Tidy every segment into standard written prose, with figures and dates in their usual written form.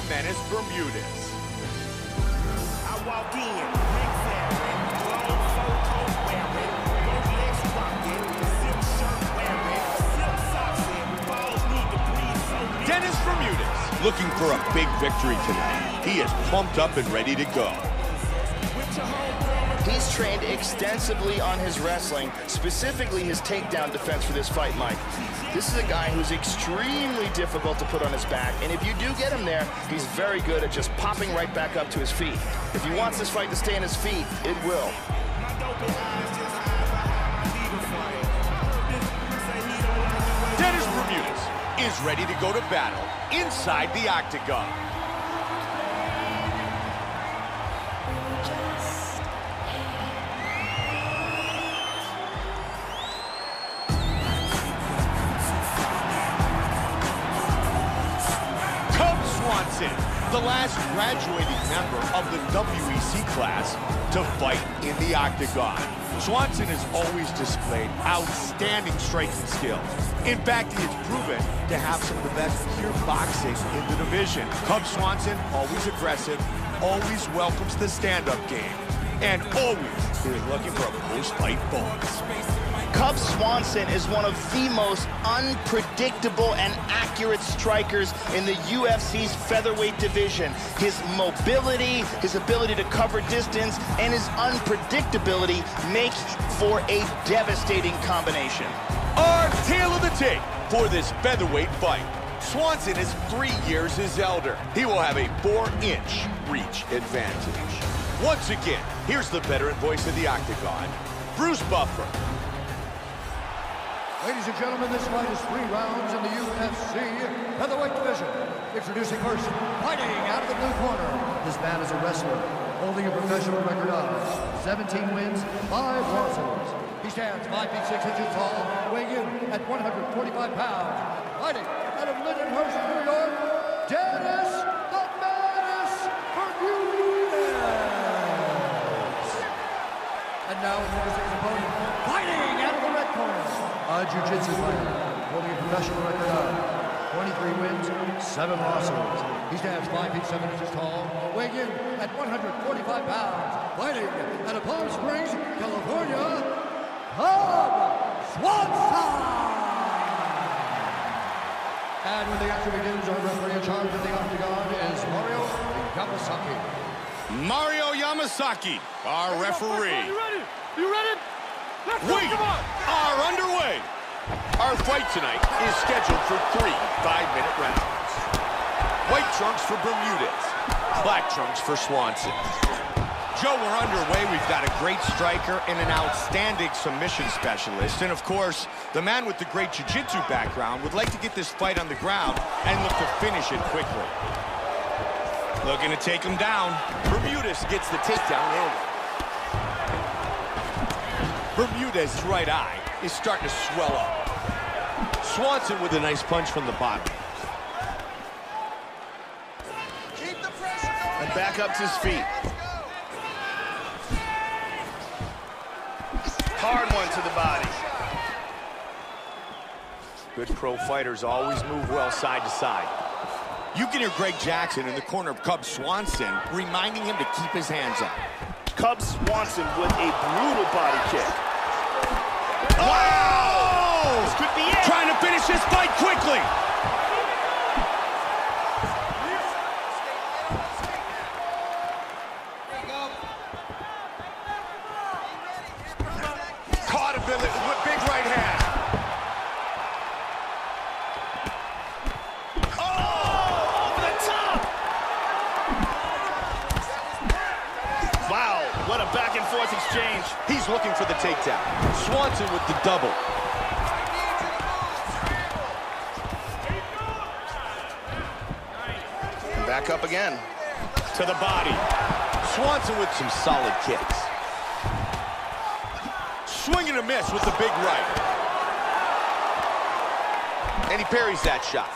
menace Bermudez. I walk in, neck wearing, long fur coat wearing, both legs rocking, silk shirt wearing, silk socks in, balls need to breathe so Dennis Bermudez looking for a big victory tonight. He is pumped up and ready to go. He's trained extensively on his wrestling, specifically his takedown defense for this fight, Mike. This is a guy who's extremely difficult to put on his back, and if you do get him there, he's very good at just popping right back up to his feet. If he wants this fight to stay on his feet, it will. Dennis Bermudez is ready to go to battle inside the octagon. CUB SWANSON, the last graduating member of the WEC class to fight in the octagon. Swanson has always displayed outstanding striking skills. In fact, he has proven to have some of the best pure boxing in the division. CUB SWANSON, always aggressive, always welcomes the stand-up game, and always is looking for a post-fight bonus. CUB SWANSON is one of the most unpredictable and accurate strikers in the UFC's featherweight division. His mobility, his ability to cover distance, and his unpredictability make for a devastating combination. Our tale of the tape for this featherweight fight. Swanson is 3 years his elder. He will have a 4-inch reach advantage. Once again, here's the veteran voice of the octagon, Bruce Buffer. Ladies and gentlemen, this fight is 3 rounds in the UFC featherweight division. Introducing first, fighting out of the blue corner. This man is a wrestler, holding a professional record of 17 wins, 5 losses. He stands 5 feet 6 inches tall, weighing in at 145 pounds. Fighting out of Lindenhurst, New York, Dennis the Menace Bermudez. And now introducing his opponent, fighting out of the red corner. A jiu-jitsu fighter, holding a professional record of 23 wins, 7 losses. He stands 5 feet 7 inches tall, weighing in at 145 pounds. Fighting out of Palm Springs, California, CUB SWANSON! And when the action begins, our referee in charge of the octagon is Mario Yamasaki. Mario Yamasaki, our referee. You ready? You ready? Let's go, We come on! are underway. Our fight tonight is scheduled for 3 5-minute rounds. White trunks for Bermudez, black trunks for Swanson. Joe, we're underway. We've got a great striker and an outstanding submission specialist. And of course, the man with the great jiu-jitsu background would like to get this fight on the ground and look to finish it quickly. Looking to take him down. Bermudez gets the takedown early. Bermudez's right eye is starting to swell up. Swanson with a nice punch from the bottom. Keep the pressure going. And back up to his feet. Hard one to the body. Good pro fighters always move well side to side. You can hear Greg Jackson in the corner of CUB SWANSON reminding him to keep his hands up. CUB SWANSON with a brutal body kick. Wow! This could be it. Trying to finish this fight quickly. Caught him with a big right hand. Oh, over the top. Wow, what a back and forth exchange. He's looking for the takedown. Swanson with the double. Back up again. To the body. Swanson with some solid kicks. Swing and a miss with the big right. And he parries that shot.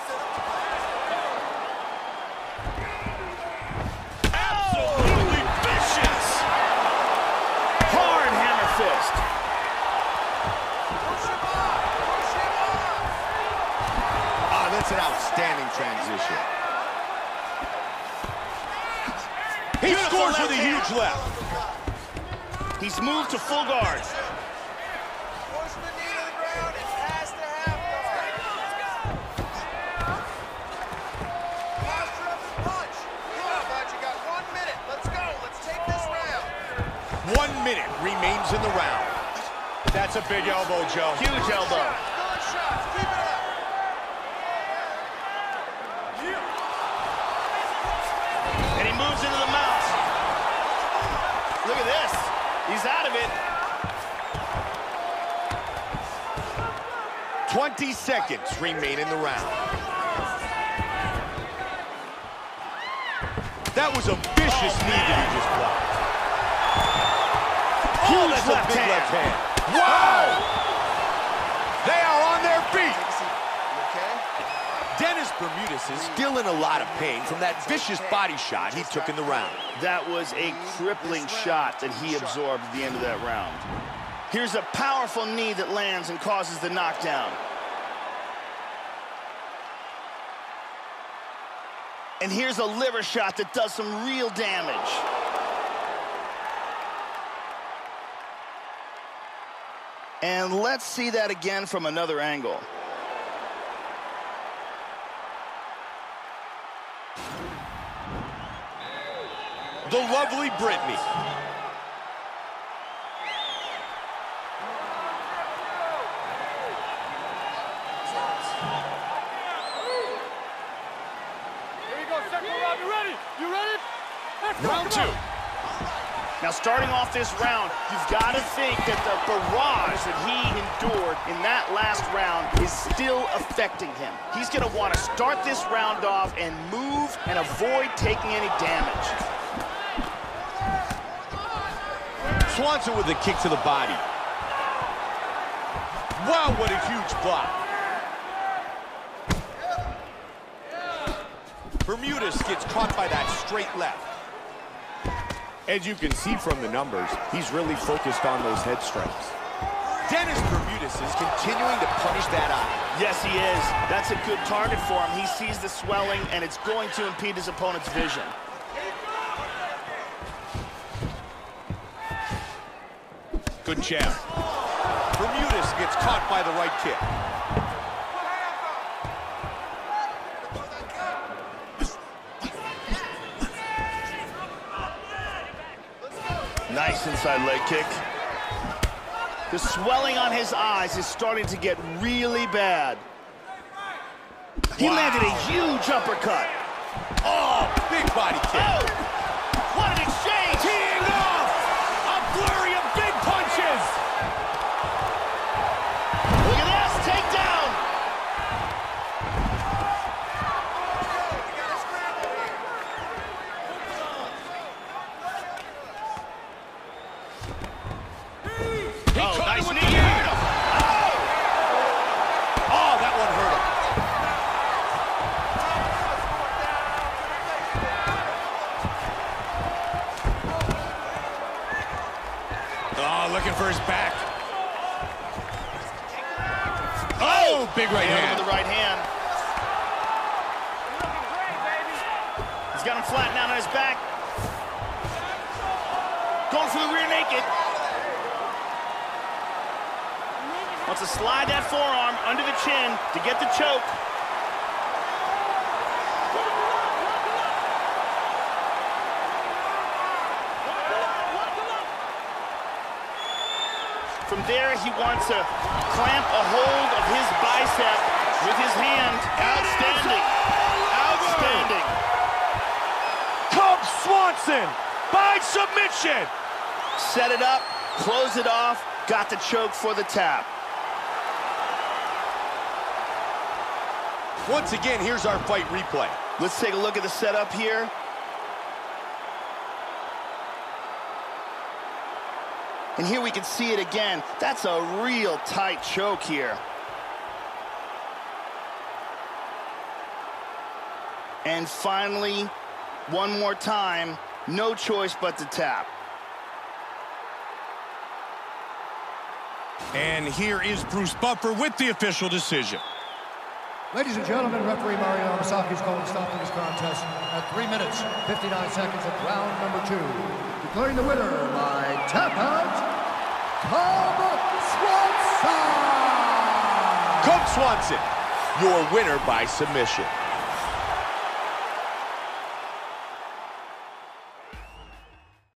Absolutely vicious. Hard hammer fist. Ah, that's an outstanding transition. scores with a huge left. He's moved to full guard. One minute remains in the round. That's a big elbow, Joe. Huge elbow. And he moves into the mount. Look at this. He's out of it. 20 seconds remain in the round. That was a vicious knee that he just blocked. Huge That's a big left hand. Wow! They are on their feet. Dennis Bermudez is still in a lot of pain from that vicious body shot he took in the round. That was a crippling shot that he absorbed at the end of that round. Here's a powerful knee that lands and causes the knockdown. And here's a liver shot that does some real damage. And let's see that again from another angle. The lovely Brittany. Here you go, second round. You ready? You ready? Let's go. Round two. Now, starting off this round, you've got to think that the barrage that he endured in that last round is still affecting him. He's going to want to start this round off and move and avoid taking any damage. Swanson with a kick to the body. Wow, what a huge block. Bermudez gets caught by that straight left. As you can see from the numbers, he's really focused on those head strikes. Dennis Bermudez is continuing to punish that eye. Yes, he is. That's a good target for him. He sees the swelling, and it's going to impede his opponent's vision. Good jab. Bermudez gets caught by the right kick. Nice inside leg kick. The swelling on his eyes is starting to get really bad. He landed a huge uppercut. Oh, big body kick. Oh, what an exchange! Teeing off! A flurry of big punches! Look at this, takedown! Oh, nice knee. Oh, that one hurt him. Oh, looking for his back. Oh, big right hand. With the right hand. He's got him flattened out on his back. Going for the rear naked. Wants to slide that forearm under the chin to get the choke. From there, he wants to clamp a hold of his bicep with his hand. Outstanding. Outstanding. CUB Swanson by submission. Set it up, close it off, got the choke for the tap. Once again, here's our fight replay. Let's take a look at the setup here. And here we can see it again. That's a real tight choke here. And finally, one more time, no choice but to tap. And here is Bruce Buffer with the official decision. Ladies and gentlemen, referee Mario Yamasaki is calling stop to this contest at 3 minutes, 59 seconds of round number 2. Declaring the winner by tap out, CUB SWANSON! CUB Swanson, your winner by submission.